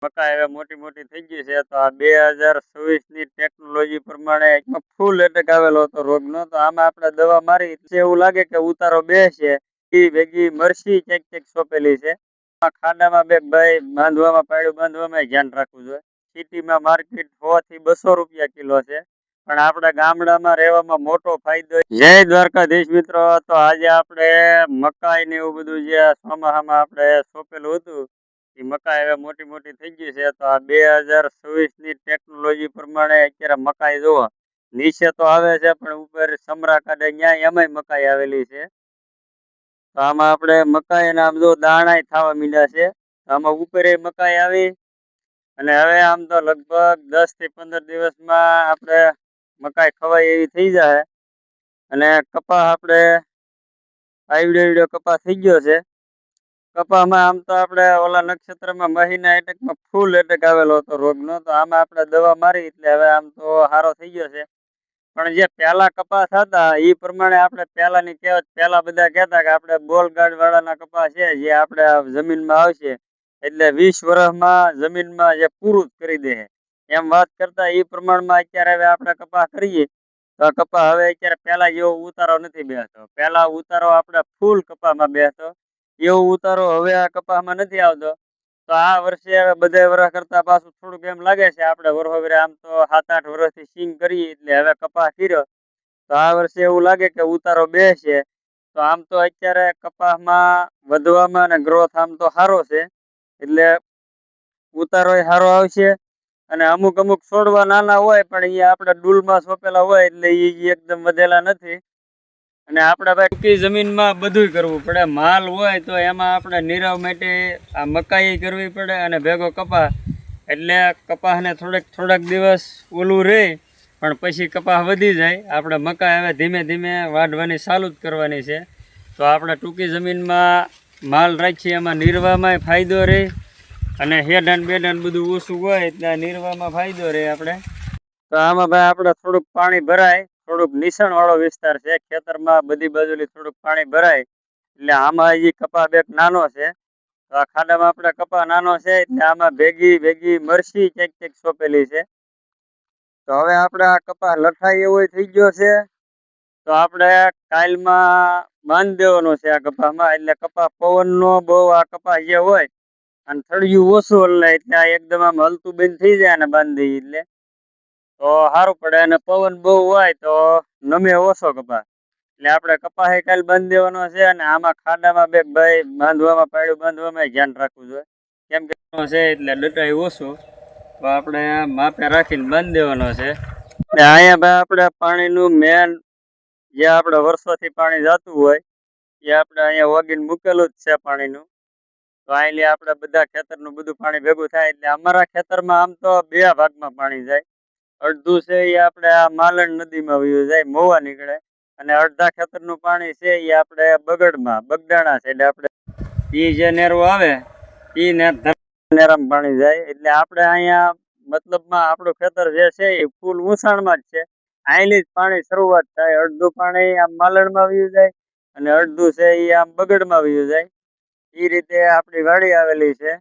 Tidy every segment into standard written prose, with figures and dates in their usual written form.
મકાઈ હવે મોટી મોટી થઈ ગઈ છે. તો આ 2026 ની ટેકનોલોજી પ્રમાણે ફૂલ એટેક આવેલો હતો રોગનો. તો આમાં આપણે દવા મારી એવું લાગે કે ઉતારો બે છે. ઈ ભેગી મરસી ક્યાંક ક્યાંક સોંપેલી છે. ખાડામાં બે ભાઈ બાંધવામાં પાડ્યું, બાંધવામાં ધ્યાન રાખવું જોઈએ. સિટીમાં માર્કેટ 100 થી 200 રૂપિયા કિલો છે, પણ આપણા ગામડામાં રહેવામાં મોટો ફાયદો. જય દ્વારકાધીશ મિત્રો. તો આજે આપણે મકાઈ ને એવું બધું જે ચોમાસામાં આપણે સોંપેલું હતું, એ મકાઈ હવે મોટી મોટી થઈ ગઈ છે. તો આ 2026 ની ટેકનોલોજી પ્રમાણે અત્યારે મકાઈ જોવો નીચે તો આવે છે, પણ ઉપર સમરા કાઢે ત્યાં એમાંય મકાઈ આવેલી છે. તો આમાં આપણે મકાઈ ના આમ જો દાણા થવા મીડ્યા છે. આમાં ઉપર મકાઈ આવી, અને હવે આમ તો લગભગ 10 થી 15 દિવસમાં આપણે મકાઈ ખવાય એવી થઈ જાય. અને કપા આપણે આવડો કપા થઈ ગયો છે. કપામાં આમ તો આપણે ઓલા નક્ષત્રમાં મહિના એટેકમાં ફૂલ એટેક આવેલો હતો રોગનો. તો આમાં આપણે દવા મારી એટલે હવે આમ તો સારો થઈ ગયો છે. પણ જે પેલા કપાસ હતા એ પ્રમાણે આપણે પેલાની કહેવત, પેલા બધા કહેતા કે આપણે બોલગાડ વાળાના કપાસ છે જે આપણે જમીનમાં આવશે એટલે 20 વર્ષમાં જમીનમાં જે પૂરું કરી દે એમ વાત કરતા એ પ્રમાણમાં અત્યારે હવે આપણે કપાસ કરીએ તો કપા હવે અત્યારે પેલા જેવો ઉતારો નથી બેસતો. પેલા ઉતારો આપણે ફૂલ કપામાં બેસતો, એવો ઉતારો હવે આ કપાસમાં નથી આવતો. તો આ વર્ષે હવે બધા વર્ષ કરતા પાછું થોડુંક એમ લાગે છે. આપણે વરહોવરે આમ તો 7-8 વર્ષથી સિંગ કરીએ એટલે હવે કપાસ કર્યો તો આ વર્ષે એવું લાગે કે ઉતારો બે છે. તો આમ તો અત્યારે કપાસમાં વધવામાં અને ગ્રોથ આમ તો સારો છે, એટલે ઉતારો સારો આવશે. અને અમુક અમુક છોડવા નાના હોય પણ એ આપણે ડૂલમાં સોંપેલા હોય એટલે એ એકદમ વધેલા નથી. અને આપણે ભાઈ ટૂંકી જમીનમાં બધું કરવું પડે. માલ હોય તો એમાં આપણે નીરવ માટે આ મકાઈ કરવી પડે અને ભેગો કપાસ, એટલે કપાસને થોડાક દિવસ ઓલું રહે પણ પછી કપાસ વધી જાય. આપણે મકાઈ હવે ધીમે ધીમે વાઢવાની ચાલુ જ કરવાની છે. તો આપણે ટૂંકી જમીનમાં માલ રાખીએ એમાં નીરવામાં ફાયદો રહે, અને હેડાન બેડાન બધું ઓછું હોય એટલે નીરવામાં ફાયદો રહે આપણે. તો આમાં ભાઈ આપણે થોડુંક પાણી ભરાય, થોડુંક નીચાણ વાળો વિસ્તાર છે, ખેતરમાં બધી બાજુથી થોડુંક પાણી ભરાય એટલે આમાં હજી કપા બેક નાનો છે. તો આ ખાડામાં આપણે કપા નાનો છે એટલે આમાં ભેગી મરસી ક્યાંક ક્યાંક સોંપેલી છે. તો હવે આપણે આ કપા લઠાઈ એવો થઈ ગયો છે. તો આપણે કાલમાં બાંધી દેવાનો છે આ કપામાં. એટલે કપા પવન નો બહુ, આ કપા જે હોય અને થળિયું ઓછું હલાય એટલે આ એકદમ આમ હલતું બંધ થઈ જાય અને બાંધી એટલે તો સારું પડે. અને પવન બહુ હોય તો નમે ઓછો કપા, એટલે આપણે કપાસ કાલ બાંધી દેવાનો છે. અને આમાં ખાડામાં બે ભાઈ બાંધવામાં પાડ્યું, બાંધવામાં ધ્યાન રાખવું જોઈએ, કેમ કે છે એટલે લટાઈ ઓછો. તો આપણે માપે રાખીને બાંધી દેવાનો છે. અહીંયા ભાઈ આપણે પાણીનું મેન જે આપણે વર્ષોથી પાણી જતું હોય એ આપણે અહીંયા વગીને મૂકેલું જ છે પાણીનું. તો અહીં આપણે બધા ખેતરનું બધું પાણી ભેગું થાય એટલે અમારા ખેતરમાં આમ તો 2 ભાગમાં પાણી જાય. અડધું છે એ આપણે આ માલણ નદીમાં વયું જાય, મોવા નીકળે, અને અડધા ખેતરનું પાણી છે એ આપણે બગડાણા છે એટલે આપણે એ જે નેરું આવે એ નેરામાં પાણી જાય. એટલે આપણે અહીંયા મતલબમાં આપણું ખેતર જે છે એ ફૂલ ઊંચાણમાં જ છે. અહીંથી જ પાણી શરૂઆત થાય. અડધું પાણી આમ માલણમાં વયું જાય અને અડધું છે એ આમ બગડમાં વયું જાય. એ રીતે આપણી વાડી આવેલી છે.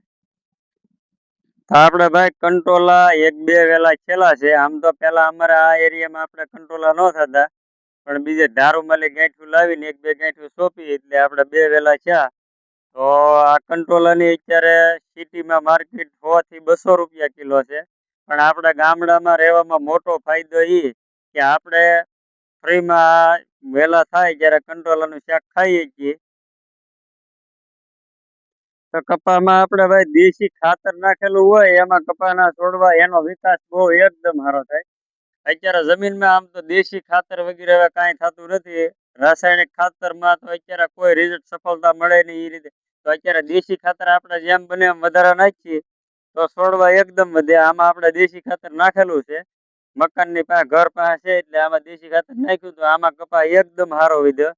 આપણે ભાઈ કંટોલા 1-2 વેલા ખેલા છે. આમ તો પેલા અમારા આ એરિયામાં આપણે કંટોલા ન થતા, પણ બીજે ધારુમાલી ગાંઠું લાવીને 1-2 ગાંઠું સોંપી એટલે આપણે 2 વેલા થયા. તો આ કંટોલાની અત્યારે સિટીમાં માર્કેટ 100 થી 200 રૂપિયા કિલો છે, પણ આપણા ગામડામાં રહેવામાં મોટો ફાયદો એ કે આપણે ફ્રીમાં વેલા થાય ત્યારે કંટોલાનું શાક ખાઈએ છીએ. તો કપામાં આપણે ભાઈ દેશી ખાતર નાખેલું હોય એમાં કપાના છોડવા એનો વિકાસ બહુ એકદમ સારો થાય. અત્યારે જમીનમાં આમ તો દેશી ખાતર વગેરે હવે કાંઈ થતું નથી. રાસાયણિક ખાતરમાં તો અત્યારે કોઈ રિઝલ્ટ સફળતા મળે નહીં એ રીતે. તો અત્યારે દેશી ખાતર આપણે જેમ બને એમ વધારે નાખીએ તો છોડવા એકદમ વધે. આમાં આપણે દેશી ખાતર નાખેલું છે, મકાનની પાસે ઘર પાસે છે એટલે આમાં દેશી ખાતર નાખ્યું તો આમાં કપા એકદમ સારો વધ્યો.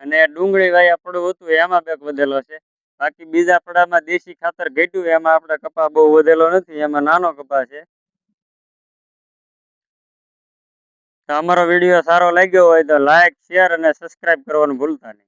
અને ડુંગળી વાયા પડવું હતું એમાં બેક વધેલો છે. બાકી બીજા પડામાં દેશી ખાતર ઘટ્યું એમાં આપણે કપા બહુ વધેલો નથી, એમાં નાનો કપા છે. તો અમારો વિડીયો સારો લાગ્યો હોય તો લાઈક, શેર અને સબસ્ક્રાઇબ કરવાનું ભૂલતા નહીં.